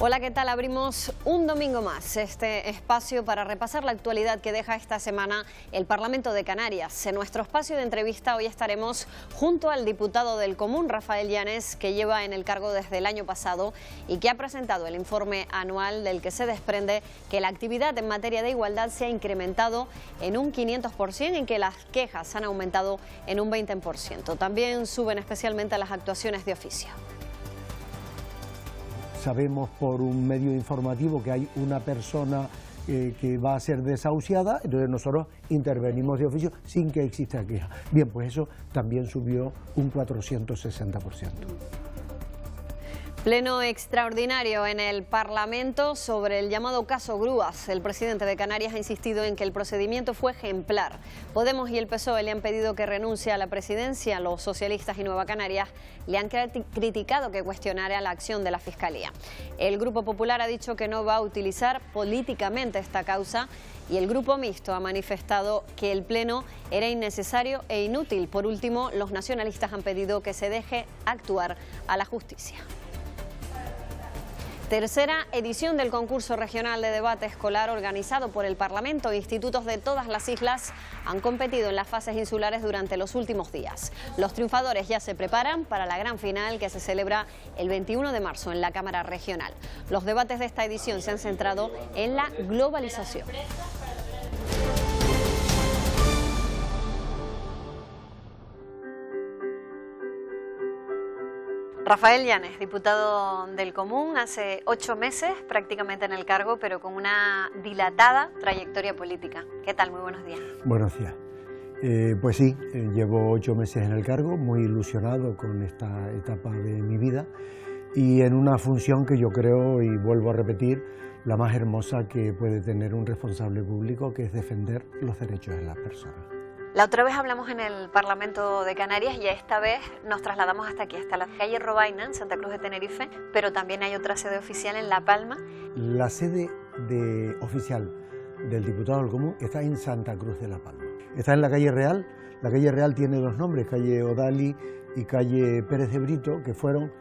Hola, ¿qué tal? Abrimos un domingo más este espacio para repasar la actualidad que deja esta semana el Parlamento de Canarias. En nuestro espacio de entrevista hoy estaremos junto al diputado del Común, Rafael Llanes, que lleva en el cargo desde el año pasado y que ha presentado el informe anual del que se desprende que la actividad en materia de igualdad se ha incrementado en un 500% y que las quejas han aumentado en un 20%. También suben especialmente las actuaciones de oficio. Sabemos por un medio informativo que hay una persona que va a ser desahuciada, entonces nosotros intervenimos de oficio sin que exista queja. Bien, pues eso también subió un 460%. Pleno extraordinario en el Parlamento sobre el llamado caso Grúas. El presidente de Canarias ha insistido en que el procedimiento fue ejemplar. Podemos y el PSOE le han pedido que renuncie a la presidencia. Los socialistas y Nueva Canarias le han criticado que cuestionara la acción de la Fiscalía. El Grupo Popular ha dicho que no va a utilizar políticamente esta causa y el Grupo Mixto ha manifestado que el Pleno era innecesario e inútil. Por último, los nacionalistas han pedido que se deje actuar a la justicia. Tercera edición del concurso regional de debate escolar organizado por el Parlamento. Institutos de todas las islas han competido en las fases insulares durante los últimos días. Los triunfadores ya se preparan para la gran final que se celebra el 21 de marzo en la Cámara Regional. Los debates de esta edición se han centrado en la globalización. Rafael Llanes, diputado del Común, hace 8 meses prácticamente en el cargo, pero con una dilatada trayectoria política. ¿Qué tal? Muy buenos días. Buenos días. Pues sí, llevo 8 meses en el cargo, muy ilusionado con esta etapa de mi vida y en una función que yo creo, y vuelvo a repetir, la más hermosa que puede tener un responsable público, que es defender los derechos de las personas. La otra vez hablamos en el Parlamento de Canarias y esta vez nos trasladamos hasta aquí, hasta la calle Robaina, en Santa Cruz de Tenerife, pero también hay otra sede oficial en La Palma. La sede oficial del diputado del Común está en Santa Cruz de La Palma. Está en la calle Real. La calle Real tiene 2 nombres, calle Odali y calle Pérez de Brito, que fueron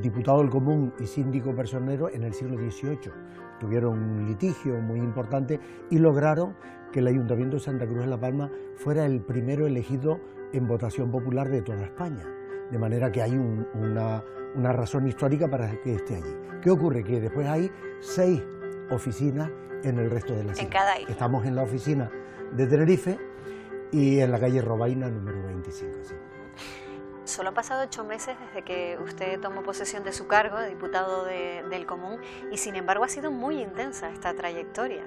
diputado del Común y síndico personero en el siglo XVIII. Tuvieron un litigio muy importante y lograron que el Ayuntamiento de Santa Cruz de La Palma fuera el primero elegido en votación popular de toda España. De manera que hay una razón histórica para que esté allí. ¿Qué ocurre? Que después hay 6 oficinas en el resto de las islas. En cada isla. Estamos en la oficina de Tenerife y en la calle Robaina número 25. ¿Sí? Solo han pasado 8 meses desde que usted tomó posesión de su cargo de diputado del Común y sin embargo ha sido muy intensa esta trayectoria.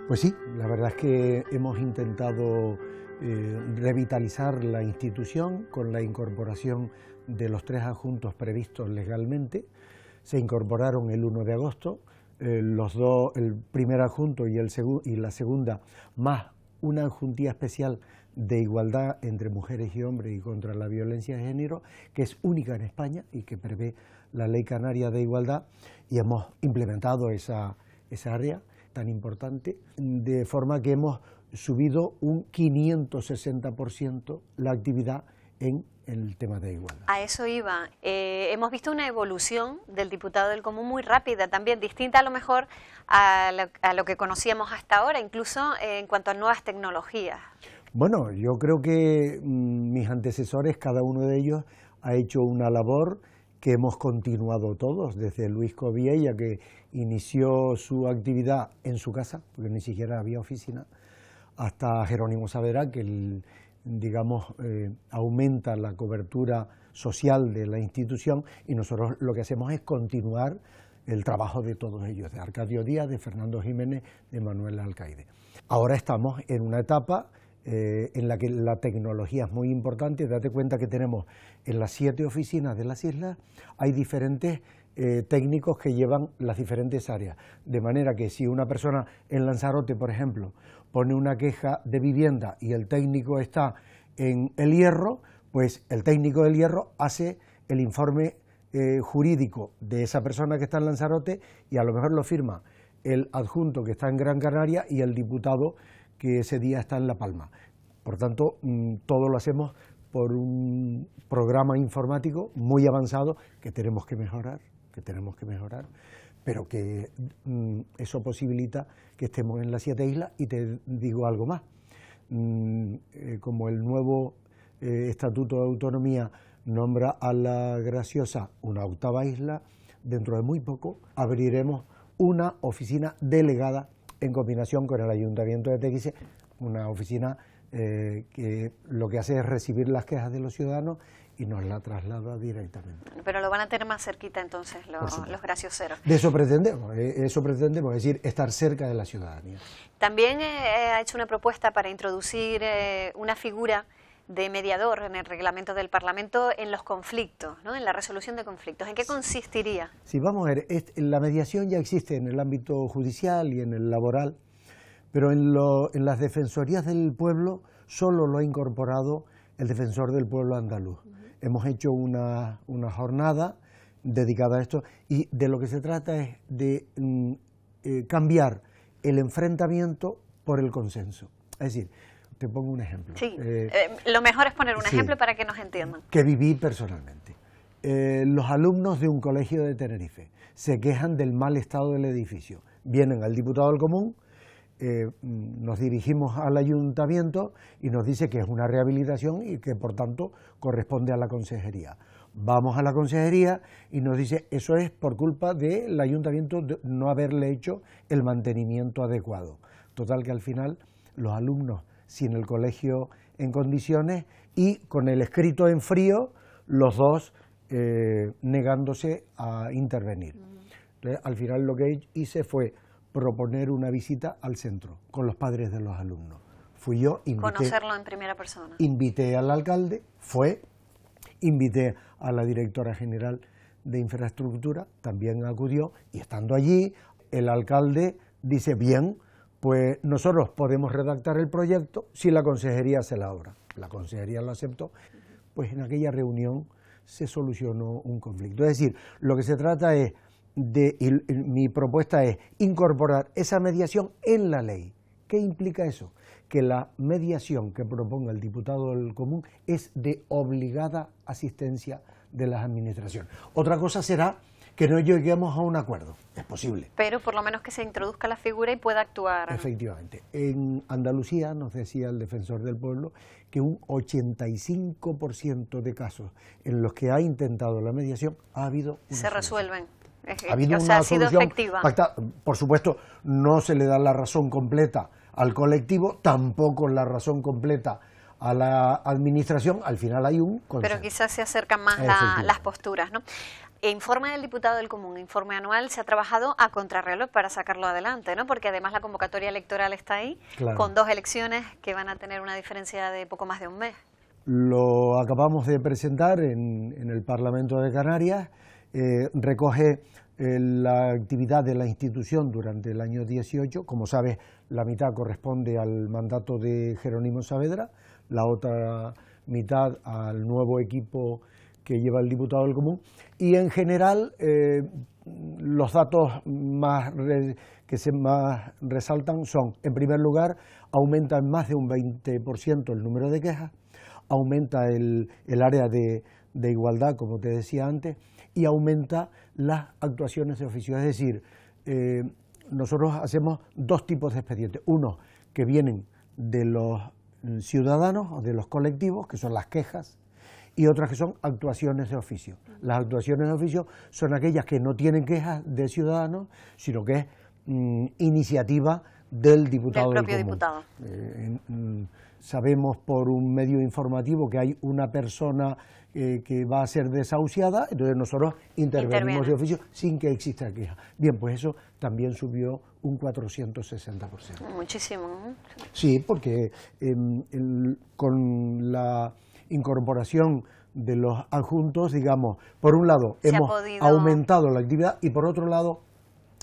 Pues sí, la verdad es que hemos intentado revitalizar la institución con la incorporación de los 3 adjuntos previstos legalmente. Se incorporaron el 1 de agosto, los 2, el primer adjunto y la segunda, más una adjuntía especial de igualdad entre mujeres y hombres y contra la violencia de género, que es única en España y que prevé la Ley Canaria de Igualdad, y hemos implementado esa área tan importante, de forma que hemos subido un 560% la actividad en el tema de igualdad. A eso iba. Hemos visto una evolución del diputado del Común muy rápida, también distinta a lo mejor a lo que conocíamos hasta ahora, incluso en cuanto a nuevas tecnologías. Bueno, yo creo que mis antecesores, cada uno de ellos, ha hecho una labor que hemos continuado todos, desde Luis Coviella, que inició su actividad en su casa, porque ni siquiera había oficina, hasta Jerónimo Saavedra, que aumenta la cobertura social de la institución, y nosotros lo que hacemos es continuar el trabajo de todos ellos, de Arcadio Díaz, de Fernando Jiménez, de Manuel Alcaide. Ahora estamos en una etapa en la que la tecnología es muy importante. Date cuenta que tenemos en las 7 oficinas de las islas, hay diferentes técnicos que llevan las diferentes áreas, de manera que si una persona en Lanzarote, por ejemplo, pone una queja de vivienda y el técnico está en El Hierro, pues el técnico del Hierro hace el informe jurídico de esa persona que está en Lanzarote y a lo mejor lo firma el adjunto que está en Gran Canaria y el diputado que ese día está en La Palma. Por tanto, todo lo hacemos por un programa informático muy avanzado que tenemos que mejorar. que tenemos que mejorar, pero que eso posibilita que estemos en las 7 islas. Y te digo algo más, como el nuevo Estatuto de Autonomía nombra a La Graciosa una 8ª isla, dentro de muy poco abriremos una oficina delegada en combinación con el Ayuntamiento de Teguise, una oficina que lo que hace es recibir las quejas de los ciudadanos y nos la traslada directamente. Pero lo van a tener más cerquita entonces los gracioseros. De eso pretendemos, es decir, estar cerca de la ciudadanía. También ha hecho una propuesta para introducir una figura de mediador en el reglamento del Parlamento en los conflictos, ¿no? En la resolución de conflictos. ¿En qué consistiría? Sí, vamos a ver, la mediación ya existe en el ámbito judicial y en el laboral, pero en las defensorías del pueblo solo lo ha incorporado el defensor del pueblo andaluz. Hemos hecho una jornada dedicada a esto y de lo que se trata es de cambiar el enfrentamiento por el consenso. Es decir, te pongo un ejemplo. Sí, lo mejor es poner un ejemplo para que nos entiendan. Que viví personalmente. Los alumnos de un colegio de Tenerife se quejan del mal estado del edificio. Vienen al diputado del común, nos dirigimos al ayuntamiento y nos dice que es una rehabilitación y que por tanto corresponde a la consejería. Vamos a la consejería y nos dice eso es por culpa del ayuntamiento de no haberle hecho el mantenimiento adecuado. Total que al final los alumnos sin el colegio en condiciones y con el escrito en frío, los dos negándose a intervenir. Entonces, al final lo que hice fue proponer una visita al centro con los padres de los alumnos. Fui yo, conocerlo en primera persona. Invité al alcalde, invité a la directora general de infraestructura, también acudió, y estando allí, el alcalde dice, bien, pues nosotros podemos redactar el proyecto si la consejería se la obra. La consejería lo aceptó, pues en aquella reunión se solucionó un conflicto. Es decir, lo que se trata es mi propuesta es incorporar esa mediación en la ley. ¿Qué implica eso? Que la mediación que proponga el diputado del común es de obligada asistencia de las administraciones. Otra cosa será que no lleguemos a un acuerdo, es posible. Pero por lo menos que se introduzca la figura y pueda actuar. Efectivamente. En Andalucía, nos decía el defensor del pueblo, que un 85% de casos en los que ha intentado la mediación ha habido una se resuelven. Ha sido efectiva. Pactada. Por supuesto, no se le da la razón completa al colectivo, tampoco la razón completa a la administración, al final hay un consenso. Pero quizás se acercan más las posturas, ¿no? Informe del diputado del común, informe anual, se ha trabajado a contrarreloj para sacarlo adelante, ¿no? Porque además la convocatoria electoral está ahí, claro, con 2 elecciones que van a tener una diferencia de poco más de un mes. Lo acabamos de presentar en el Parlamento de Canarias, recoge la actividad de la institución durante el año 18, como sabes, la mitad corresponde al mandato de Jerónimo Saavedra, la otra mitad al nuevo equipo que lleva el diputado del común, y en general los datos que se más resaltan son, en primer lugar, aumenta en más de un 20% el número de quejas, aumenta el área de igualdad, como te decía antes, y aumenta las actuaciones de oficio. Es decir, nosotros hacemos 2 tipos de expedientes, unos que vienen de los ciudadanos o de los colectivos, que son las quejas, y otras que son actuaciones de oficio. Las actuaciones de oficio son aquellas que no tienen quejas de ciudadanos, sino que es iniciativa del diputado del común. Diputado. Sabemos por un medio informativo que hay una persona que va a ser desahuciada, entonces nosotros intervenimos de oficio sin que exista queja. Bien, pues eso también subió un 460%. Muchísimo, ¿no? Sí, porque con la incorporación de los adjuntos, digamos, por un lado hemos aumentado la actividad y por otro lado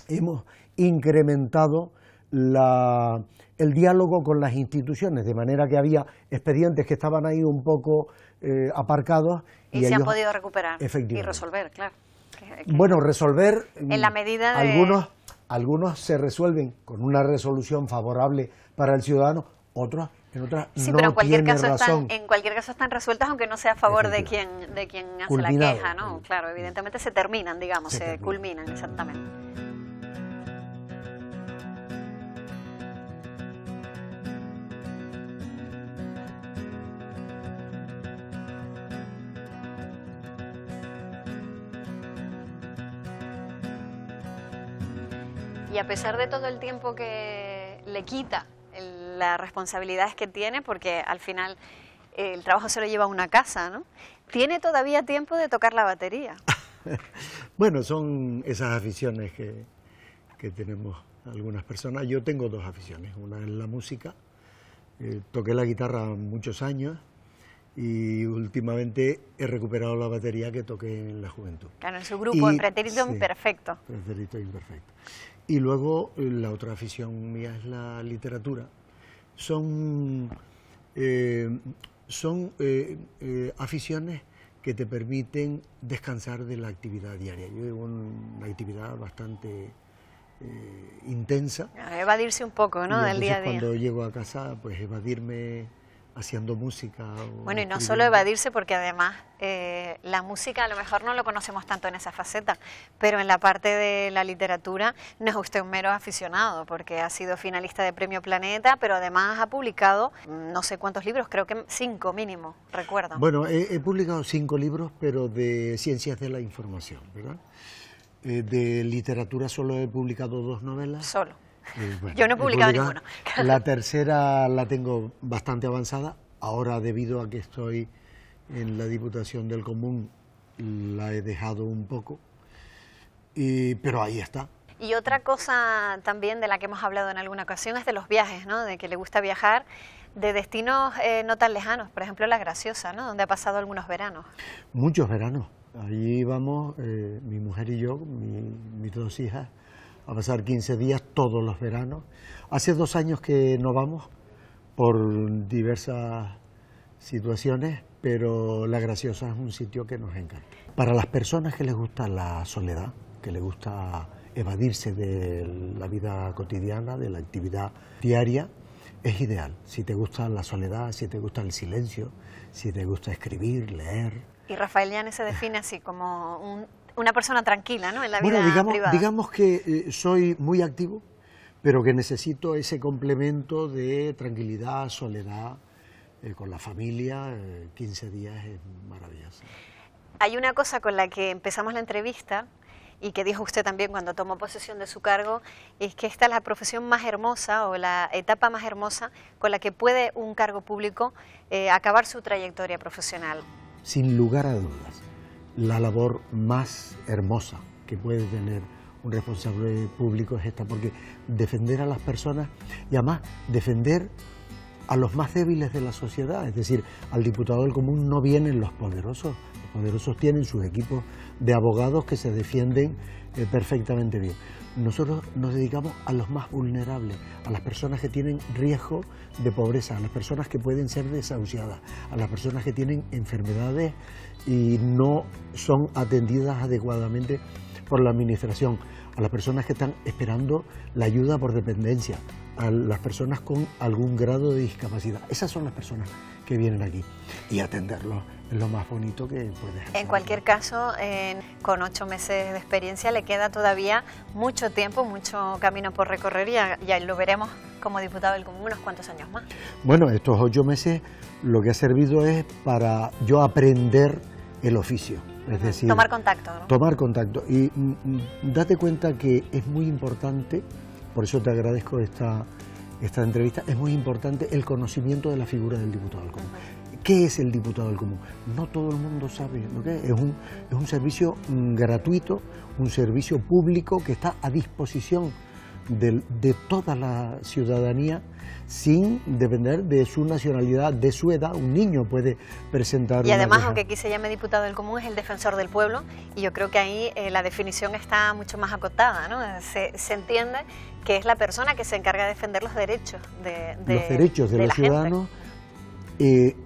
hemos incrementado el diálogo con las instituciones, de manera que había expedientes que estaban ahí un poco aparcados. Y se han podido recuperar y resolver, claro. Bueno, resolver, en la medida de... Algunos se resuelven con una resolución favorable para el ciudadano, otros en otras sí, no pero tiene razón. en cualquier caso están resueltas aunque no sea a favor de quien hace la queja, ¿no? Claro, evidentemente se terminan, digamos, se culminan, exactamente. Y a pesar de todo el tiempo que le quita, las responsabilidades que tiene, porque al final el trabajo se lo lleva a una casa, ¿no? ¿Tiene todavía tiempo de tocar la batería? Bueno, son esas aficiones que tenemos algunas personas. Yo tengo dos aficiones, una es la música, toqué la guitarra muchos años y últimamente he recuperado la batería que toqué en la juventud. Claro, en su grupo, en Pretérito Imperfecto. Pretérito Imperfecto. Y luego la otra afición mía es la literatura. Son aficiones que te permiten descansar de la actividad diaria. Yo llevo una actividad bastante intensa. Evadirse un poco, ¿no?, del día a día. Cuando llego a casa, pues evadirme haciendo música. Bueno, y no solo evadirse, porque además la música a lo mejor no lo conocemos tanto en esa faceta, pero en la parte de la literatura no es usted un mero aficionado, porque ha sido finalista de Premio Planeta, pero además ha publicado no sé cuántos libros, creo que 5 mínimo, recuerdo. Bueno, he publicado 5 libros, pero de ciencias de la información, ¿verdad? De literatura solo he publicado 2 novelas. Solo. Bueno, yo no he publicado ninguno. La tercera la tengo bastante avanzada. Ahora, debido a que estoy en la Diputación del Común, la he dejado un poco, pero ahí está. Y otra cosa también de la que hemos hablado en alguna ocasión es de los viajes, ¿no? De que le gusta viajar de destinos no tan lejanos, por ejemplo La Graciosa, ¿no?, donde ha pasado algunos veranos. Muchos veranos. Allí vamos, mi mujer y yo, mis 2 hijas, a pasar 15 días todos los veranos. Hace 2 años que no vamos por diversas situaciones, pero La Graciosa es un sitio que nos encanta. Para las personas que les gusta la soledad, que les gusta evadirse de la vida cotidiana, de la actividad diaria, es ideal. Si te gusta la soledad, si te gusta el silencio, si te gusta escribir, leer. Y Rafael Llanes se define así como una persona tranquila, ¿no?, en la vida privada. Digamos que soy muy activo, pero que necesito ese complemento de tranquilidad, soledad, con la familia. 15 días es maravilloso. Hay una cosa con la que empezamos la entrevista y que dijo usted también cuando tomó posesión de su cargo, es que esta es la profesión más hermosa o la etapa más hermosa con la que puede un cargo público acabar su trayectoria profesional. Sin lugar a dudas, la labor más hermosa que puede tener un responsable público es esta, porque defender a las personas y además defender a los más débiles de la sociedad, es decir, al diputado del común no vienen los poderosos tienen sus equipos de abogados que se defienden perfectamente bien. Nosotros nos dedicamos a los más vulnerables, a las personas que tienen riesgo de pobreza, a las personas que pueden ser desahuciadas, a las personas que tienen enfermedades y no son atendidas adecuadamente por la administración, a las personas que están esperando la ayuda por dependencia, a las personas con algún grado de discapacidad. Esas son las personas que vienen aquí, y atenderlos es lo más bonito que puedes hacer. En cualquier caso, con 8 meses de experiencia le queda todavía mucho tiempo, mucho camino por recorrer, y ya lo veremos como diputado del Común unos cuantos años más. Bueno, estos 8 meses lo que ha servido es para yo aprender el oficio, es decir, tomar contacto, ¿no? Tomar contacto, y date cuenta que es muy importante, por eso te agradezco esta entrevista, es muy importante el conocimiento de la figura del diputado del Común. ¿Qué es el diputado del Común? No todo el mundo sabe lo que es. Es un servicio gratuito, un servicio público que está a disposición de toda la ciudadanía sin depender de su nacionalidad, de su edad. Un niño puede presentar y además, aunque aquí se llame diputado del Común, es el defensor del pueblo, y yo creo que ahí la definición está mucho más acotada, ¿no? Se entiende que es la persona que se encarga de defender los derechos de los derechos de los ciudadanos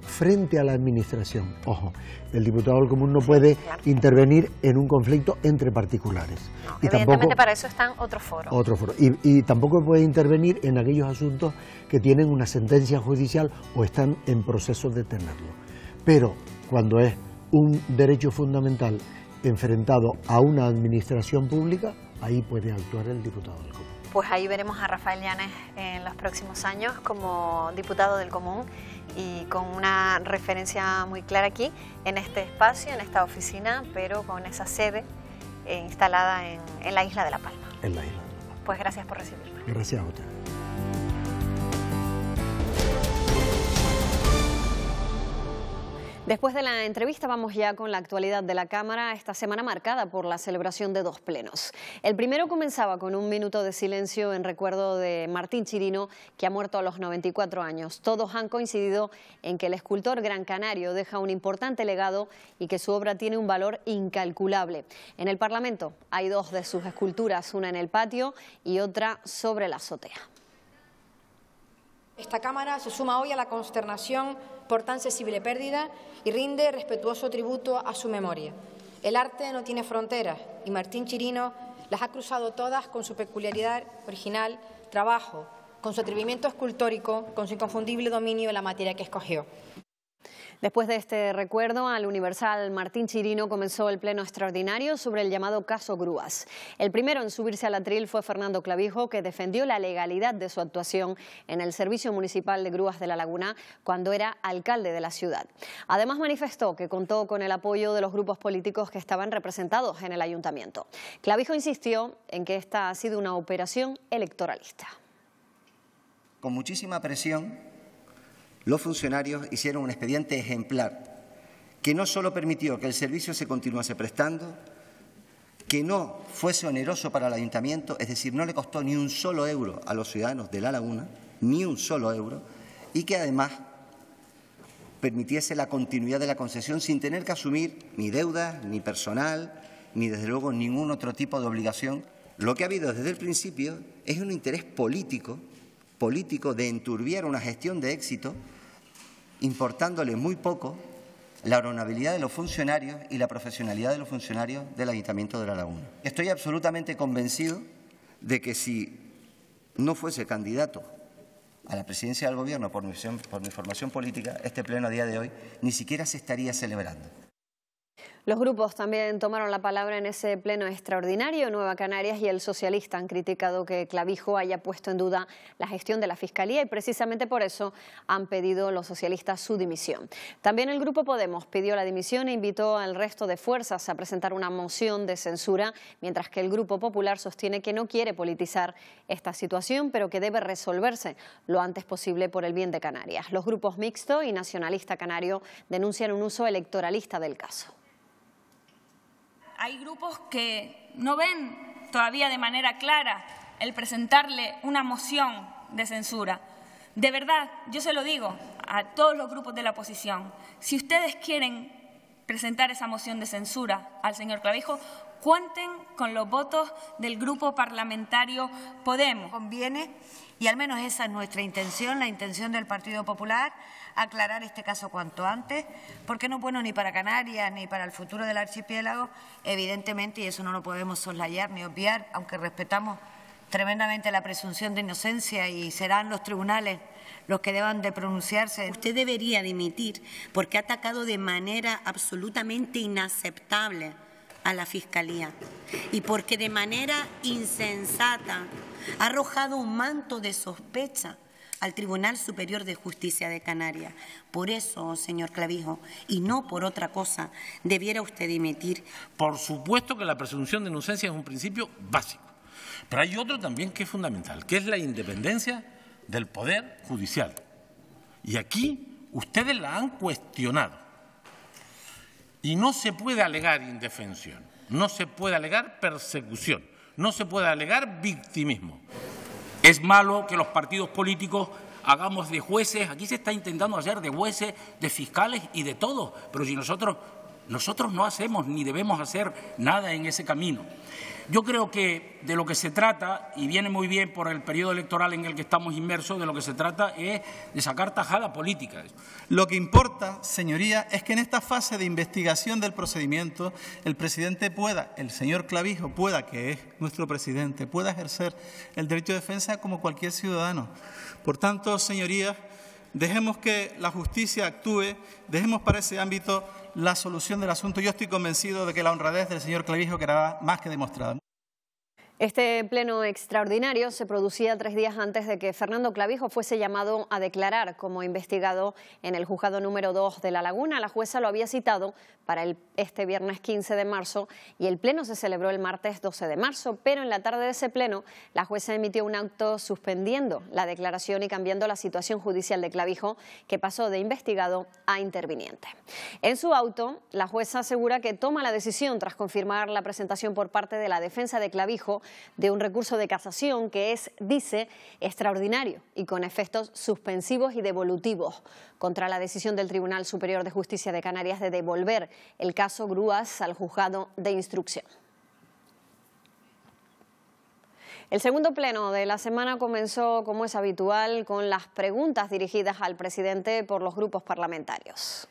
frente a la administración. Ojo, el diputado del común no puede intervenir en un conflicto entre particulares. No, y evidentemente tampoco, para eso están otros foros. Y tampoco puede intervenir en aquellos asuntos que tienen una sentencia judicial o están en proceso de tenerlo. Pero cuando es un derecho fundamental enfrentado a una administración pública, ahí puede actuar el diputado del común. Pues ahí veremos a Rafael Llanes en los próximos años como diputado del común y con una referencia muy clara aquí, en este espacio, en esta oficina, pero con esa sede instalada en la isla de La Palma. En la isla de La Palma. Pues gracias por recibirme. Gracias a usted. Después de la entrevista vamos ya con la actualidad de la Cámara, esta semana marcada por la celebración de 2 plenos. El primero comenzaba con un minuto de silencio en recuerdo de Martín Chirino, que ha muerto a los 94 años. Todos han coincidido en que el escultor gran canario deja un importante legado y que su obra tiene un valor incalculable. En el Parlamento hay 2 de sus esculturas, una en el patio y otra sobre la azotea. Esta Cámara se suma hoy a la consternación por tan sensible pérdida y rinde respetuoso tributo a su memoria. El arte no tiene fronteras y Martín Chirino las ha cruzado todas con su peculiaridad original, trabajo, con su atrevimiento escultórico, con su inconfundible dominio en la materia que escogió. Después de este recuerdo al universal Martín Chirino comenzó el pleno extraordinario sobre el llamado caso Grúas. El primero en subirse al atril fue Fernando Clavijo, que defendió la legalidad de su actuación en el Servicio Municipal de Grúas de La Laguna cuando era alcalde de la ciudad. Además manifestó que contó con el apoyo de los grupos políticos que estaban representados en el ayuntamiento. Clavijo insistió en que esta ha sido una operación electoralista. Con muchísima presión, los funcionarios hicieron un expediente ejemplar que no solo permitió que el servicio se continuase prestando, que no fuese oneroso para el ayuntamiento, es decir, no le costó ni un solo euro a los ciudadanos de La Laguna, ni un solo euro, y que además permitiese la continuidad de la concesión sin tener que asumir ni deudas, ni personal, ni desde luego ningún otro tipo de obligación. Lo que ha habido desde el principio es un interés político de enturbiar una gestión de éxito, importándole muy poco la honorabilidad de los funcionarios y la profesionalidad de los funcionarios del Ayuntamiento de La Laguna. Estoy absolutamente convencido de que si no fuese candidato a la presidencia del Gobierno por mi formación política, este pleno a día de hoy ni siquiera se estaría celebrando. Los grupos también tomaron la palabra en ese pleno extraordinario. Nueva Canarias y el socialista han criticado que Clavijo haya puesto en duda la gestión de la Fiscalía y precisamente por eso han pedido los socialistas su dimisión. También el Grupo Podemos pidió la dimisión e invitó al resto de fuerzas a presentar una moción de censura, mientras que el Grupo Popular sostiene que no quiere politizar esta situación, pero que debe resolverse lo antes posible por el bien de Canarias. Los grupos Mixto y Nacionalista Canario denuncian un uso electoralista del caso. Hay grupos que no ven todavía de manera clara el presentarle una moción de censura. De verdad, yo se lo digo a todos los grupos de la oposición, si ustedes quieren presentar esa moción de censura al señor Clavijo, cuenten con los votos del Grupo Parlamentario Podemos. Conviene, y al menos esa es nuestra intención, la intención del Partido Popular, aclarar este caso cuanto antes, porque no es bueno ni para Canarias ni para el futuro del archipiélago, evidentemente, y eso no lo podemos soslayar ni obviar, aunque respetamos tremendamente la presunción de inocencia y serán los tribunales los que deban de pronunciarse. Usted debería dimitir porque ha atacado de manera absolutamente inaceptable a la Fiscalía y porque de manera insensata ha arrojado un manto de sospecha al Tribunal Superior de Justicia de Canarias. Por eso, señor Clavijo, y no por otra cosa, debiera usted dimitir. Por supuesto que la presunción de inocencia es un principio básico, pero hay otro también que es fundamental, que es la independencia del Poder Judicial. Y aquí ustedes la han cuestionado. Y no se puede alegar indefensión, no se puede alegar persecución, no se puede alegar victimismo. Es malo que los partidos políticos hagamos de jueces, aquí se está intentando hacer de jueces, de fiscales y de todo, pero si nosotros Nosotros no hacemos ni debemos hacer nada en ese camino. Yo creo que de lo que se trata, y viene muy bien por el periodo electoral en el que estamos inmersos, de lo que se trata es de sacar tajada política. Lo que importa, señoría, es que en esta fase de investigación del procedimiento el presidente pueda, el señor Clavijo pueda, que es nuestro presidente, pueda ejercer el derecho de defensa como cualquier ciudadano. Por tanto, señorías, dejemos que la justicia actúe, dejemos para ese ámbito la solución del asunto. Yo estoy convencido de que la honradez del señor Clavijo quedará más que demostrada. Este pleno extraordinario se producía 3 días antes de que Fernando Clavijo fuese llamado a declarar como investigado en el juzgado número 2 de La Laguna. La jueza lo había citado para este viernes 15 de marzo y el pleno se celebró el martes 12 de marzo, pero en la tarde de ese pleno la jueza emitió un auto suspendiendo la declaración y cambiando la situación judicial de Clavijo, que pasó de investigado a interviniente. En su auto, la jueza asegura que toma la decisión tras confirmar la presentación por parte de la defensa de Clavijo de un recurso de casación que es, dice, extraordinario y con efectos suspensivos y devolutivos contra la decisión del Tribunal Superior de Justicia de Canarias de devolver el caso Grúas al juzgado de instrucción. El segundo pleno de la semana comenzó, como es habitual, con las preguntas dirigidas al presidente por los grupos parlamentarios.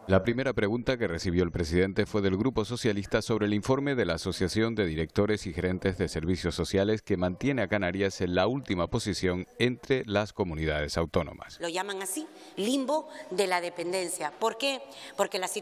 La primera pregunta que recibió el presidente fue del Grupo Socialista sobre el informe de la Asociación de Directores y Gerentes de Servicios Sociales que mantiene a Canarias en la última posición entre las comunidades autónomas. Lo llaman así, limbo de la dependencia. ¿Por qué? Porque las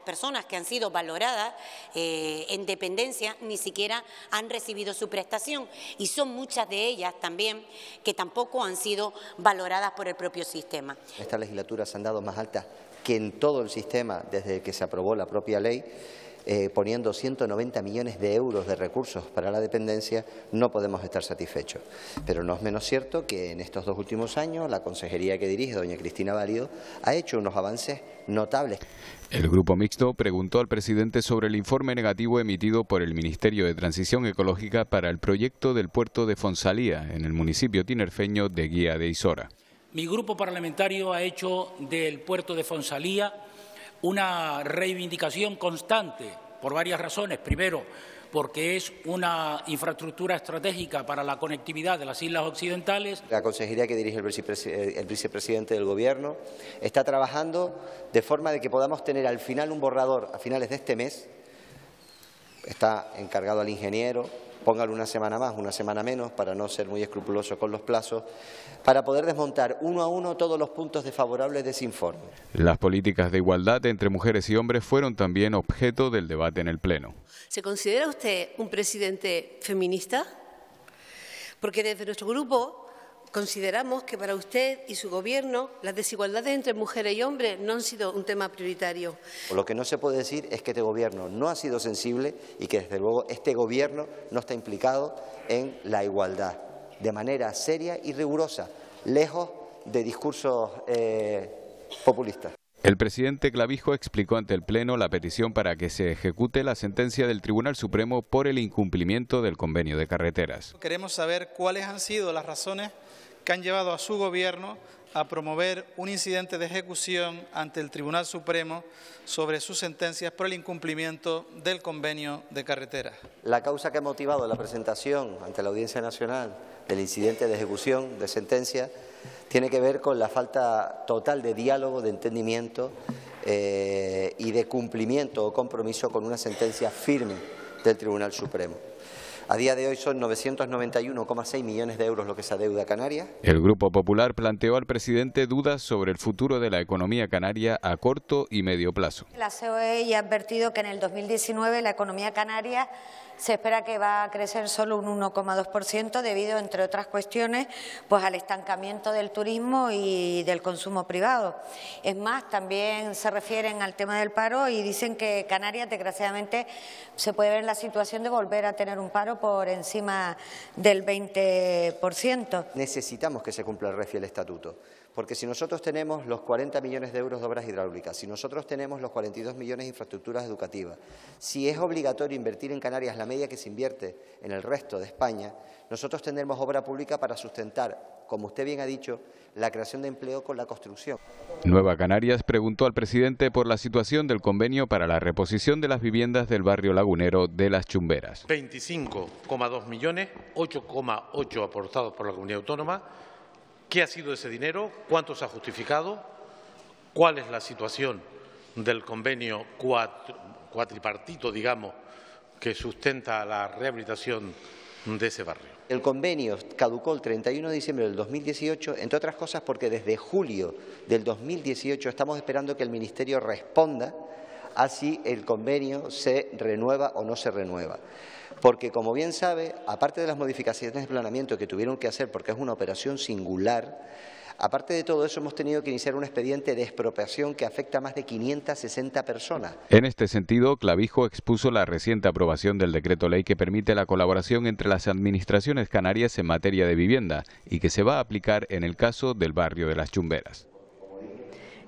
personas que han sido valoradas en dependencia ni siquiera han recibido su prestación y son muchas de ellas también que tampoco han sido valoradas por el propio sistema. Esta legislatura se han dado más altas que en todo el sistema desde que se aprobó la propia ley, poniendo 190 millones de euros de recursos para la dependencia, no podemos estar satisfechos. Pero no es menos cierto que en estos 2 últimos años la consejería que dirige doña Cristina Válido ha hecho unos avances notables. El Grupo Mixto preguntó al presidente sobre el informe negativo emitido por el Ministerio de Transición Ecológica para el proyecto del puerto de Fonsalía, en el municipio tinerfeño de Guía de Isora. Mi grupo parlamentario ha hecho del puerto de Fonsalía una reivindicación constante por varias razones. Primero, porque es una infraestructura estratégica para la conectividad de las islas occidentales. La consejería que dirige el vicepresidente del Gobierno está trabajando de forma de que podamos tener al final un borrador a finales de este mes. Está encargado al ingeniero. Póngale una semana más, una semana menos, para no ser muy escrupuloso con los plazos, para poder desmontar uno a uno todos los puntos desfavorables de ese informe. Las políticas de igualdad entre mujeres y hombres fueron también objeto del debate en el Pleno. ¿Se considera usted un presidente feminista? Porque desde nuestro grupo consideramos que para usted y su Gobierno las desigualdades entre mujeres y hombres no han sido un tema prioritario. Lo que no se puede decir es que este Gobierno no ha sido sensible y que, desde luego, este Gobierno no está implicado en la igualdad de manera seria y rigurosa, lejos de discursos populistas. El presidente Clavijo explicó ante el Pleno la petición para que se ejecute la sentencia del Tribunal Supremo por el incumplimiento del convenio de carreteras. Queremos saber cuáles han sido las razones que han llevado a su Gobierno a promover un incidente de ejecución ante el Tribunal Supremo sobre sus sentencias por el incumplimiento del convenio de carreteras. La causa que ha motivado la presentación ante la Audiencia Nacional del incidente de ejecución de sentencia tiene que ver con la falta total de diálogo, de entendimiento y de cumplimiento o compromiso con una sentencia firme del Tribunal Supremo. A día de hoy son 991,6 millones de euros lo que se adeuda a Canarias. El Grupo Popular planteó al presidente dudas sobre el futuro de la economía canaria a corto y medio plazo. La COE ya ha advertido que en el 2019 la economía canaria se espera que va a crecer solo un 1,2% debido, entre otras cuestiones, pues al estancamiento del turismo y del consumo privado. Es más, también se refieren al tema del paro y dicen que Canarias, desgraciadamente, se puede ver en la situación de volver a tener un paro por encima del 20%. Necesitamos que se cumpla el REF y el estatuto, Porque si nosotros tenemos los 40 millones de euros de obras hidráulicas, si nosotros tenemos los 42 millones de infraestructuras educativas, si es obligatorio invertir en Canarias la media que se invierte en el resto de España, nosotros tendremos obra pública para sustentar, como usted bien ha dicho, la creación de empleo con la construcción. Nueva Canarias preguntó al presidente por la situación del convenio para la reposición de las viviendas del barrio lagunero de Las Chumberas. 25,2 millones, 8,8 aportados por la comunidad autónoma. ¿Qué ha sido ese dinero? ¿Cuánto se ha justificado? ¿Cuál es la situación del convenio cuatripartito, digamos, que sustenta la rehabilitación de ese barrio? El convenio caducó el 31 de diciembre del 2018, entre otras cosas porque desde julio del 2018 estamos esperando que el Ministerio responda a si el convenio se renueva o no se renueva. Porque, como bien sabe, aparte de las modificaciones de planeamiento que tuvieron que hacer porque es una operación singular, aparte de todo eso hemos tenido que iniciar un expediente de expropiación que afecta a más de 560 personas. En este sentido, Clavijo expuso la reciente aprobación del decreto ley que permite la colaboración entre las administraciones canarias en materia de vivienda y que se va a aplicar en el caso del barrio de Las Chumberas.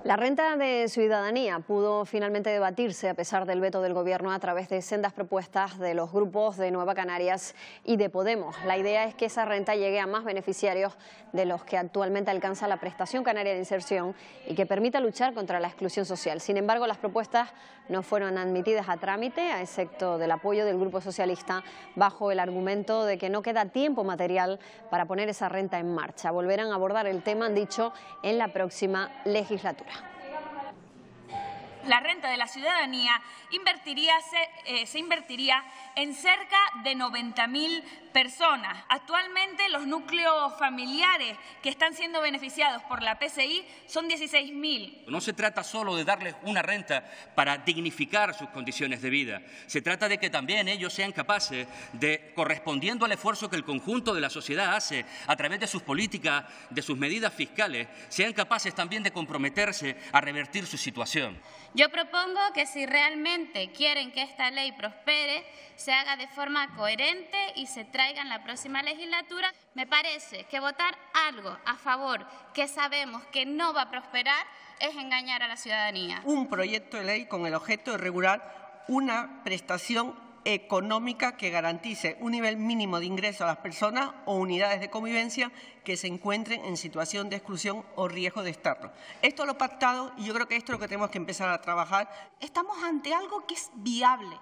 La renta de ciudadanía pudo finalmente debatirse a pesar del veto del Gobierno a través de sendas propuestas de los grupos de Nueva Canarias y de Podemos. La idea es que esa renta llegue a más beneficiarios de los que actualmente alcanza la prestación canaria de inserción y que permita luchar contra la exclusión social. Sin embargo, las propuestas no fueron admitidas a trámite, a excepto del apoyo del Grupo Socialista, bajo el argumento de que no queda tiempo material para poner esa renta en marcha. Volverán a abordar el tema, han dicho, en la próxima legislatura. La renta de la ciudadanía se invertiría en cerca de 90.000 personas. Actualmente los núcleos familiares que están siendo beneficiados por la PCI son 16.000. No se trata solo de darles una renta para dignificar sus condiciones de vida. Se trata de que también ellos sean capaces de, correspondiendo al esfuerzo que el conjunto de la sociedad hace a través de sus políticas, de sus medidas fiscales, sean capaces también de comprometerse a revertir su situación. Yo propongo que si realmente quieren que esta ley prospere, se haga de forma coherente y se traiga en la próxima legislatura. Me parece que votar algo a favor que sabemos que no va a prosperar es engañar a la ciudadanía. Un proyecto de ley con el objeto de regular una prestación económica que garantice un nivel mínimo de ingreso a las personas o unidades de convivencia que se encuentren en situación de exclusión o riesgo de estarlo. Esto lo pactado y yo creo que esto es lo que tenemos que empezar a trabajar. Estamos ante algo que es viable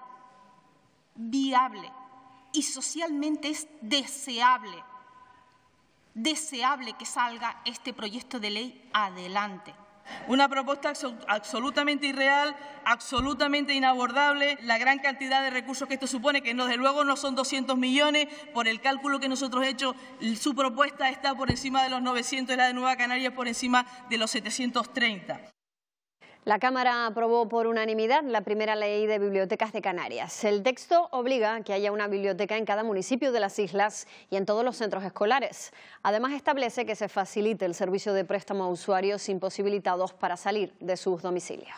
y socialmente es deseable que salga este proyecto de ley adelante. Una propuesta absolutamente irreal, absolutamente inabordable, la gran cantidad de recursos que esto supone, que desde luego no son 200 millones, por el cálculo que nosotros hemos hecho, su propuesta está por encima de los 900 y la de Nueva Canarias por encima de los 730. La Cámara aprobó por unanimidad la primera ley de bibliotecas de Canarias. El texto obliga a que haya una biblioteca en cada municipio de las islas y en todos los centros escolares. Además, establece que se facilite el servicio de préstamo a usuarios imposibilitados para salir de sus domicilios.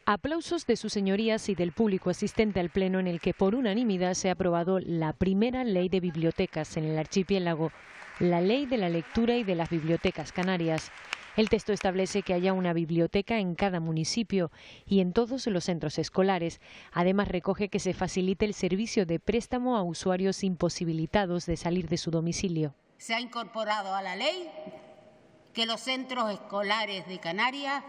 Aplausos de sus señorías y del público asistente al pleno en el que por unanimidad se ha aprobado la primera ley de bibliotecas en el archipiélago, la Ley de la Lectura y de las Bibliotecas Canarias. El texto establece que haya una biblioteca en cada municipio y en todos los centros escolares. Además, recoge que se facilite el servicio de préstamo a usuarios imposibilitados de salir de su domicilio. Se ha incorporado a la ley que los centros escolares de Canarias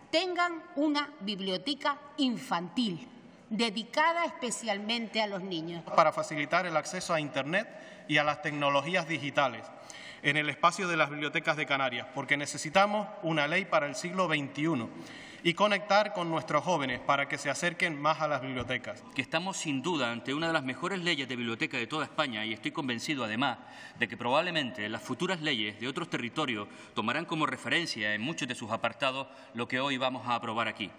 tengan una biblioteca infantil dedicada especialmente a los niños. Para facilitar el acceso a Internet y a las tecnologías digitales en el espacio de las bibliotecas de Canarias, porque necesitamos una ley para el siglo XXI y conectar con nuestros jóvenes para que se acerquen más a las bibliotecas. Que estamos sin duda ante una de las mejores leyes de biblioteca de toda España y estoy convencido además de que probablemente las futuras leyes de otros territorios tomarán como referencia en muchos de sus apartados lo que hoy vamos a aprobar aquí.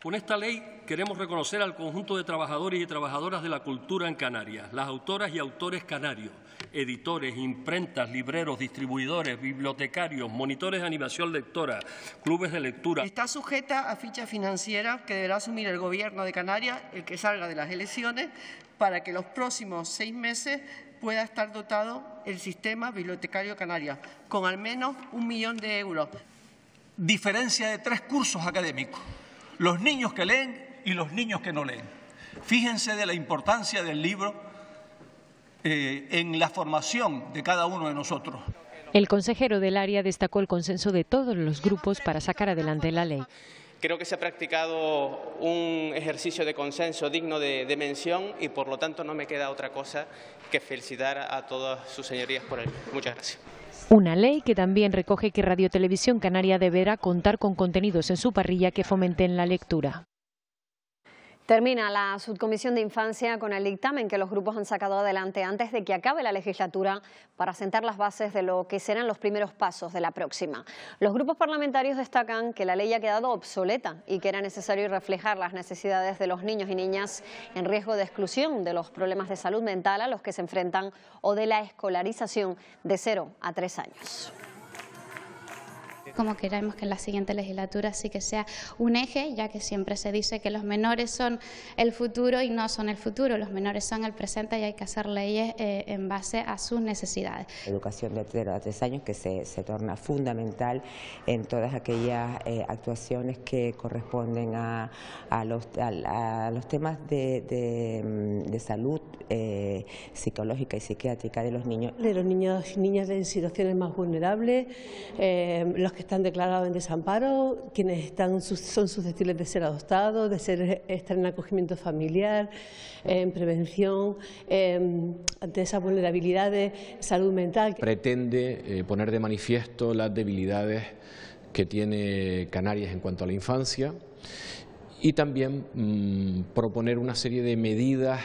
Con esta ley queremos reconocer al conjunto de trabajadores y trabajadoras de la cultura en Canarias, las autoras y autores canarios, editores, imprentas, libreros, distribuidores, bibliotecarios, monitores de animación lectora, clubes de lectura. Está sujeta a ficha financiera que deberá asumir el Gobierno de Canarias, el que salga de las elecciones, para que los próximos 6 meses pueda estar dotado el sistema bibliotecario Canarias, con al menos 1 millón de euros. Diferencia de 3 cursos académicos, los niños que leen y los niños que no leen. Fíjense de la importancia del libro en la formación de cada uno de nosotros. El consejero del área destacó el consenso de todos los grupos para sacar adelante la ley. Creo que se ha practicado un ejercicio de consenso digno de mención y por lo tanto no me queda otra cosa que felicitar a todas sus señorías por él. Muchas gracias. Una ley que también recoge que Radio Televisión Canaria deberá contar con contenidos en su parrilla que fomenten la lectura. Termina la Subcomisión de Infancia con el dictamen que los grupos han sacado adelante antes de que acabe la legislatura para sentar las bases de lo que serán los primeros pasos de la próxima. Los grupos parlamentarios destacan que la ley ha quedado obsoleta y que era necesario reflejar las necesidades de los niños y niñas en riesgo de exclusión, de los problemas de salud mental a los que se enfrentan o de la escolarización de 0 a 3 años. Como queremos que en la siguiente legislatura sí que sea un eje, ya que siempre se dice que los menores son el futuro y no son el futuro, los menores son el presente y hay que hacer leyes en base a sus necesidades. Educación de 0 a 3 años que se torna fundamental en todas aquellas actuaciones que corresponden a los temas de salud psicológica y psiquiátrica de los niños. De los niños y niñas en situaciones más vulnerables, los que están declarados en desamparo, quienes son susceptibles de ser adoptados, de estar en acogimiento familiar, en prevención, ante esas vulnerabilidades, salud mental. Pretende poner de manifiesto las debilidades que tiene Canarias en cuanto a la infancia y también proponer una serie de medidas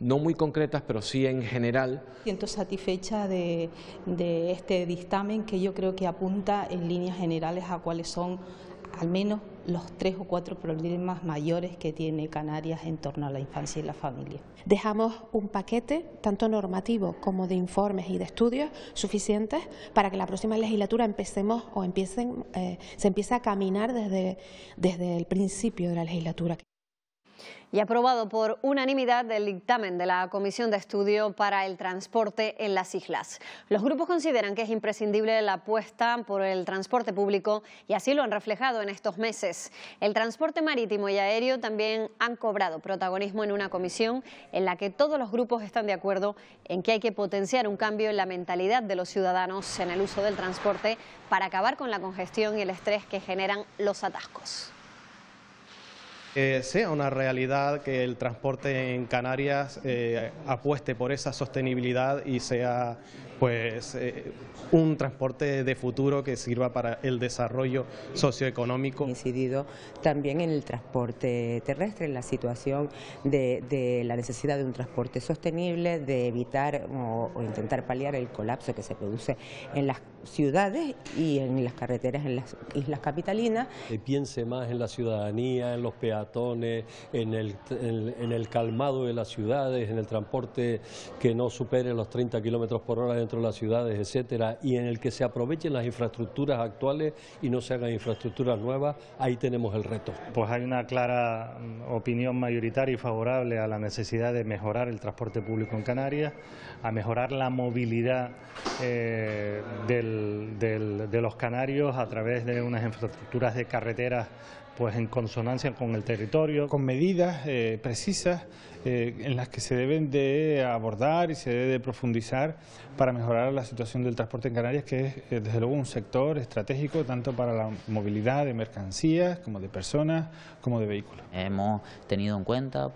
no muy concretas, pero sí en general. Siento satisfecha de este dictamen, que yo creo que apunta en líneas generales a cuáles son al menos los 3 o 4 problemas mayores que tiene Canarias en torno a la infancia y la familia. Dejamos un paquete, tanto normativo como de informes y de estudios suficientes para que la próxima legislatura se empiece a caminar desde el principio de la legislatura. Y aprobado por unanimidad el dictamen de la Comisión de Estudio para el Transporte en las Islas. Los grupos consideran que es imprescindible la apuesta por el transporte público y así lo han reflejado en estos meses. El transporte marítimo y aéreo también han cobrado protagonismo en una comisión en la que todos los grupos están de acuerdo en que hay que potenciar un cambio en la mentalidad de los ciudadanos en el uso del transporte para acabar con la congestión y el estrés que generan los atascos. Sea una realidad que el transporte en Canarias apueste por esa sostenibilidad y sea un transporte de futuro que sirva para el desarrollo socioeconómico. Ha incidido también en el transporte terrestre, en la situación de la necesidad de un transporte sostenible, de evitar o intentar paliar el colapso que se produce en las ciudades y en las carreteras en las islas capitalinas. Que piense más en la ciudadanía, en los peatones, en el calmado de las ciudades, en el transporte que no supere los 30 kilómetros por hora dentro de las ciudades, etcétera, y en el que se aprovechen las infraestructuras actuales y no se hagan infraestructuras nuevas. Ahí tenemos el reto. Pues hay una clara opinión mayoritaria y favorable a la necesidad de mejorar el transporte público en Canarias, a mejorar la movilidad de los canarios a través de unas infraestructuras de carreteras en consonancia con el territorio, con medidas precisas en las que se deben de abordar y se debe de profundizar para mejorar la situación del transporte en Canarias, que es desde luego un sector estratégico tanto para la movilidad de mercancías como de personas como de vehículos. Hemos tenido en cuenta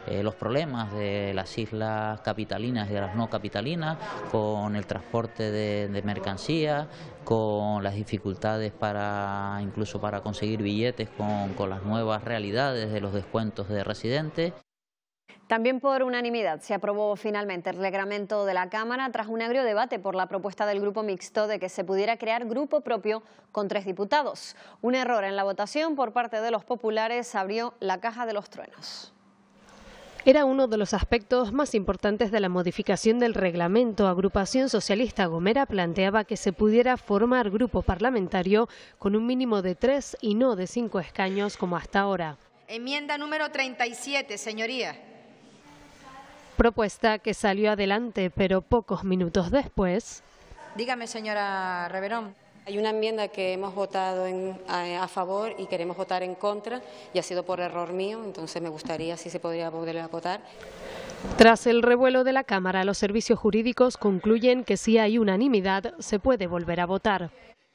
los problemas de las islas capitalinas y de las no capitalinas con el transporte de mercancías, con las dificultades incluso para conseguir billetes con las nuevas realidades de los descuentos de residentes. También por unanimidad se aprobó finalmente el reglamento de la Cámara tras un agrio debate por la propuesta del Grupo Mixto de que se pudiera crear grupo propio con 3 diputados. Un error en la votación por parte de los populares abrió la caja de los truenos. Era uno de los aspectos más importantes de la modificación del reglamento. Agrupación Socialista Gomera planteaba que se pudiera formar grupo parlamentario con un mínimo de 3 y no de 5 escaños como hasta ahora. Enmienda número 37, señorías. Propuesta que salió adelante, pero pocos minutos después. Dígame, señora Reverón. Hay una enmienda que hemos votado a favor y queremos votar en contra, y ha sido por error mío, entonces me gustaría si se podría volver a votar. Tras el revuelo de la Cámara, los servicios jurídicos concluyen que si hay unanimidad se puede volver a votar.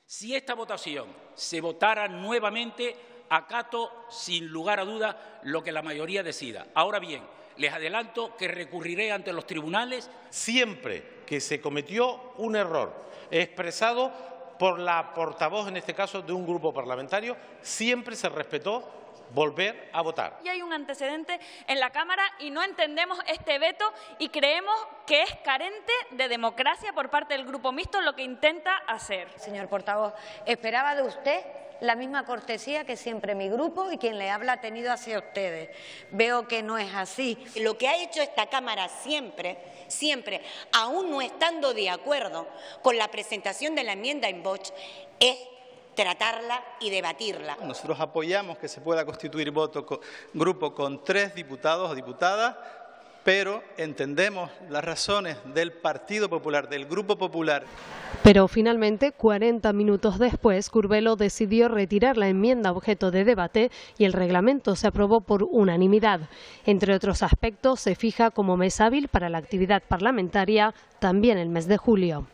Si esta votación se votara nuevamente, acato sin lugar a duda lo que la mayoría decida. Ahora bien, les adelanto que recurriré ante los tribunales. Siempre que se cometió un error expresado por la portavoz, en este caso, de un grupo parlamentario, siempre se respetó volver a votar. Y hay un antecedente en la Cámara y no entendemos este veto y creemos que es carente de democracia por parte del Grupo Mixto lo que intenta hacer. Señor portavoz, esperaba de usted la misma cortesía que siempre mi grupo y quien le habla ha tenido hacia ustedes. Veo que no es así. Lo que ha hecho esta Cámara siempre, aún no estando de acuerdo con la presentación de la enmienda en Vox, es tratarla y debatirla. Nosotros apoyamos que se pueda constituir grupo con 3 diputados o diputadas, pero entendemos las razones del Partido Popular, del Grupo Popular. Pero finalmente, 40 minutos después, Curbelo decidió retirar la enmienda objeto de debate y el reglamento se aprobó por unanimidad. Entre otros aspectos, se fija como mes hábil para la actividad parlamentaria también el mes de julio.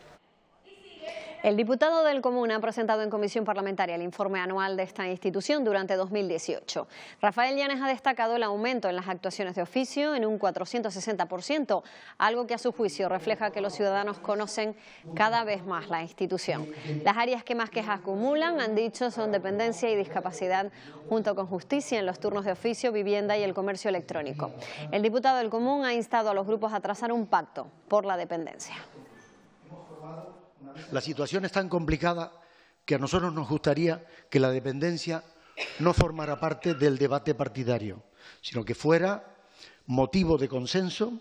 El diputado del Común ha presentado en comisión parlamentaria el informe anual de esta institución durante 2018. Rafael Llanes ha destacado el aumento en las actuaciones de oficio en un 460%, algo que a su juicio refleja que los ciudadanos conocen cada vez más la institución. Las áreas que más quejas acumulan, han dicho, son dependencia y discapacidad, junto con justicia en los turnos de oficio, vivienda y el comercio electrónico. El diputado del Común ha instado a los grupos a trazar un pacto por la dependencia. La situación es tan complicada que a nosotros nos gustaría que la dependencia no formara parte del debate partidario, sino que fuera motivo de consenso,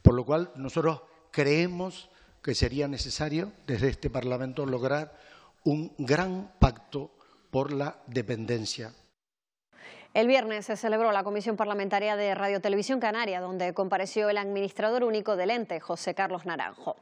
por lo cual nosotros creemos que sería necesario desde este Parlamento lograr un gran pacto por la dependencia. El viernes se celebró la Comisión Parlamentaria de Radio Televisión Canaria, donde compareció el administrador único del ente, José Carlos Naranjo.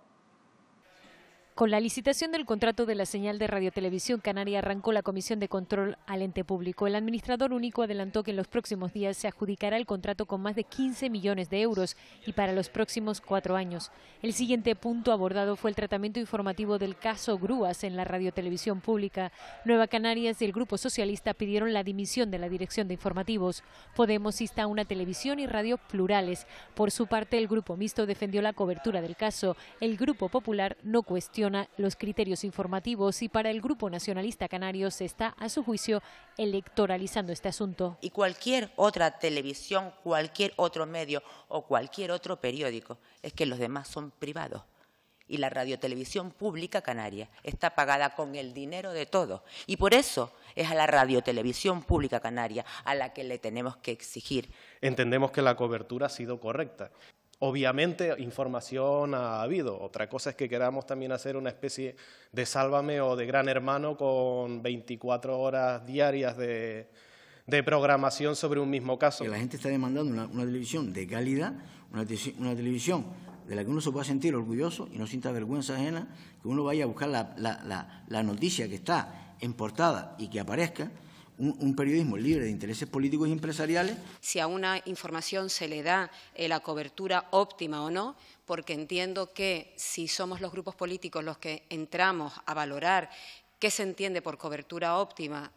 Con la licitación del contrato de la señal de Radiotelevisión Canaria arrancó la Comisión de Control al ente público. El administrador único adelantó que en los próximos días se adjudicará el contrato con más de 15 millones de euros y para los próximos 4 años. El siguiente punto abordado fue el tratamiento informativo del caso Grúas en la Radiotelevisión Pública. Nueva Canarias y el Grupo Socialista pidieron la dimisión de la Dirección de Informativos. Podemos insta a una televisión y radio plurales. Por su parte, el Grupo Mixto defendió la cobertura del caso. El Grupo Popular no cuestiona los criterios informativos y para el Grupo Nacionalista Canario se está, a su juicio, electoralizando este asunto. Y cualquier otra televisión, cualquier otro medio o cualquier otro periódico, es que los demás son privados. Y la Radiotelevisión Pública Canaria está pagada con el dinero de todos. Y por eso es a la Radiotelevisión Pública Canaria a la que le tenemos que exigir. Entendemos que la cobertura ha sido correcta. Obviamente, información ha habido. Otra cosa es que queramos también hacer una especie de Sálvame o de Gran Hermano con 24 horas diarias de programación sobre un mismo caso. La gente está demandando una televisión de calidad, una televisión de la que uno se pueda sentir orgulloso y no sienta vergüenza ajena, que uno vaya a buscar la noticia que está en portada y que aparezca. Un periodismo libre de intereses políticos y empresariales. Si a una información se le da la cobertura óptima o no, porque entiendo que si somos los grupos políticos los que entramos a valorar qué se entiende por cobertura óptima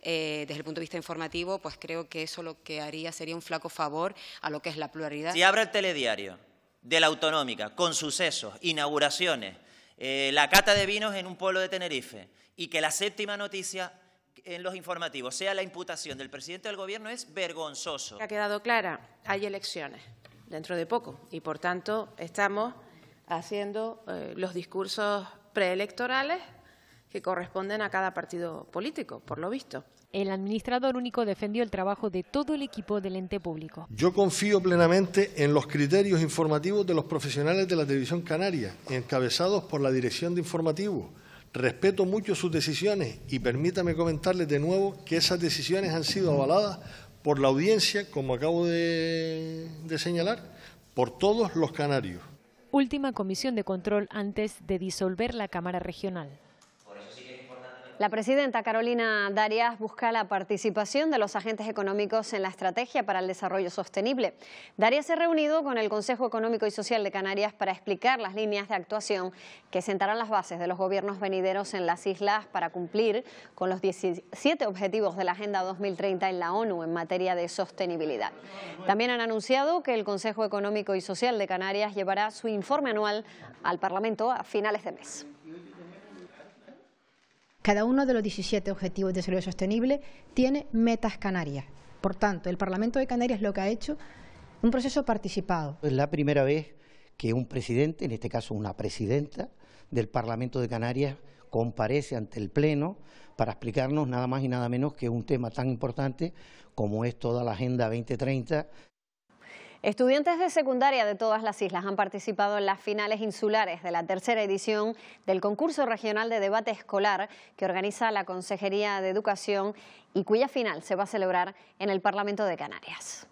desde el punto de vista informativo, pues creo que eso lo que haría sería un flaco favor a lo que es la pluralidad. Si abre el telediario de la Autonómica con sucesos, inauguraciones, la cata de vinos en un pueblo de Tenerife y que la séptima noticia en los informativos sea la imputación del presidente del Gobierno, es vergonzoso. Ha quedado clara, hay elecciones dentro de poco y, por tanto, estamos haciendo los discursos preelectorales que corresponden a cada partido político, por lo visto. El administrador único defendió el trabajo de todo el equipo del ente público. Yo confío plenamente en los criterios informativos de los profesionales de la televisión canaria, encabezados por la Dirección de Informativos. Respeto mucho sus decisiones y permítame comentarles de nuevo que esas decisiones han sido avaladas por la audiencia, como acabo de señalar, por todos los canarios. Última comisión de control antes de disolver la Cámara Regional. La presidenta Carolina Darias busca la participación de los agentes económicos en la estrategia para el desarrollo sostenible. Darias se ha reunido con el Consejo Económico y Social de Canarias para explicar las líneas de actuación que sentarán las bases de los gobiernos venideros en las islas para cumplir con los 17 objetivos de la Agenda 2030 en la ONU en materia de sostenibilidad. También han anunciado que el Consejo Económico y Social de Canarias llevará su informe anual al Parlamento a finales de mes. Cada uno de los 17 Objetivos de Desarrollo Sostenible tiene metas canarias. Por tanto, el Parlamento de Canarias lo que ha hecho un proceso participado. Es la primera vez que un presidente, en este caso una presidenta del Parlamento de Canarias, comparece ante el Pleno para explicarnos nada más y nada menos que un tema tan importante como es toda la Agenda 2030. Estudiantes de secundaria de todas las islas han participado en las finales insulares de la tercera edición del concurso regional de debate escolar que organiza la Consejería de Educación y cuya final se va a celebrar en el Parlamento de Canarias.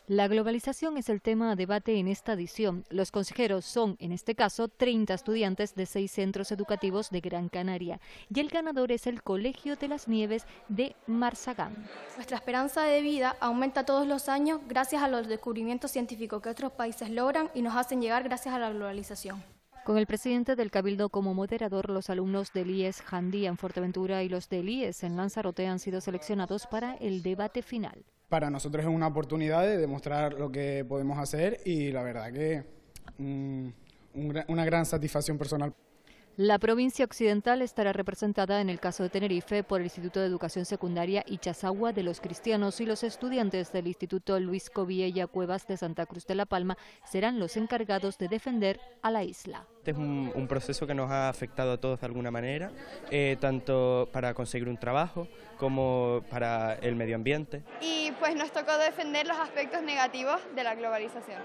La globalización es el tema a debate en esta edición. Los consejeros son, en este caso, 30 estudiantes de 6 centros educativos de Gran Canaria. Y el ganador es el Colegio de las Nieves de Marzagán. Nuestra esperanza de vida aumenta todos los años gracias a los descubrimientos científicos que otros países logran y nos hacen llegar gracias a la globalización. Con el presidente del Cabildo como moderador, los alumnos del IES Jandía en Fuerteventura y los del IES en Lanzarote han sido seleccionados para el debate final. Para nosotros es una oportunidad de demostrar lo que podemos hacer y la verdad que una gran satisfacción personal. La provincia occidental estará representada en el caso de Tenerife por el Instituto de Educación Secundaria Ichazagua de los Cristianos y los estudiantes del Instituto Luis Coviella Cuevas de Santa Cruz de la Palma serán los encargados de defender a la isla. Este es un proceso que nos ha afectado a todos de alguna manera, tanto para conseguir un trabajo como para el medio ambiente. Y pues nos tocó defender los aspectos negativos de la globalización.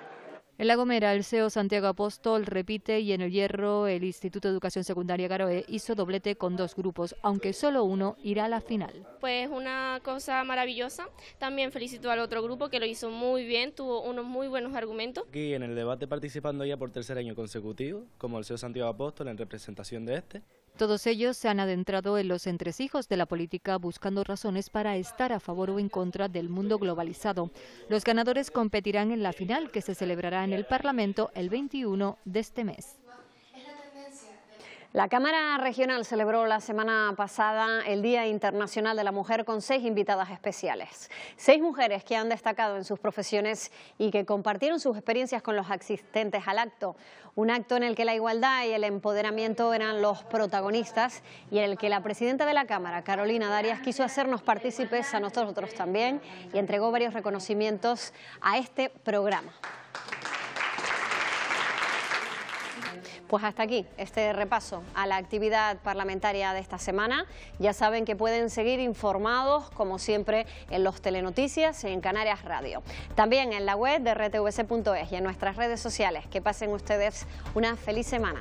En La Gomera, el CEO Santiago Apóstol repite y en el Hierro el Instituto de Educación Secundaria Garoé hizo doblete con 2 grupos, aunque solo uno irá a la final. Pues una cosa maravillosa. También felicito al otro grupo que lo hizo muy bien, tuvo unos muy buenos argumentos. Aquí en el debate participando ya por 3er año consecutivo, como el CEO Santiago Apóstol en representación de este. Todos ellos se han adentrado en los entresijos de la política buscando razones para estar a favor o en contra del mundo globalizado. Los ganadores competirán en la final que se celebrará en el Parlamento el 21 de este mes. La Cámara Regional celebró la semana pasada el Día Internacional de la Mujer con 6 invitadas especiales. 6 mujeres que han destacado en sus profesiones y que compartieron sus experiencias con los asistentes al acto. Un acto en el que la igualdad y el empoderamiento eran los protagonistas y en el que la presidenta de la Cámara, Carolina Darias, quiso hacernos partícipes a nosotros también y entregó varios reconocimientos a este programa. Pues hasta aquí este repaso a la actividad parlamentaria de esta semana. Ya saben que pueden seguir informados, como siempre, en los Telenoticias y en Canarias Radio. También en la web de rtvc.es y en nuestras redes sociales. Que pasen ustedes una feliz semana.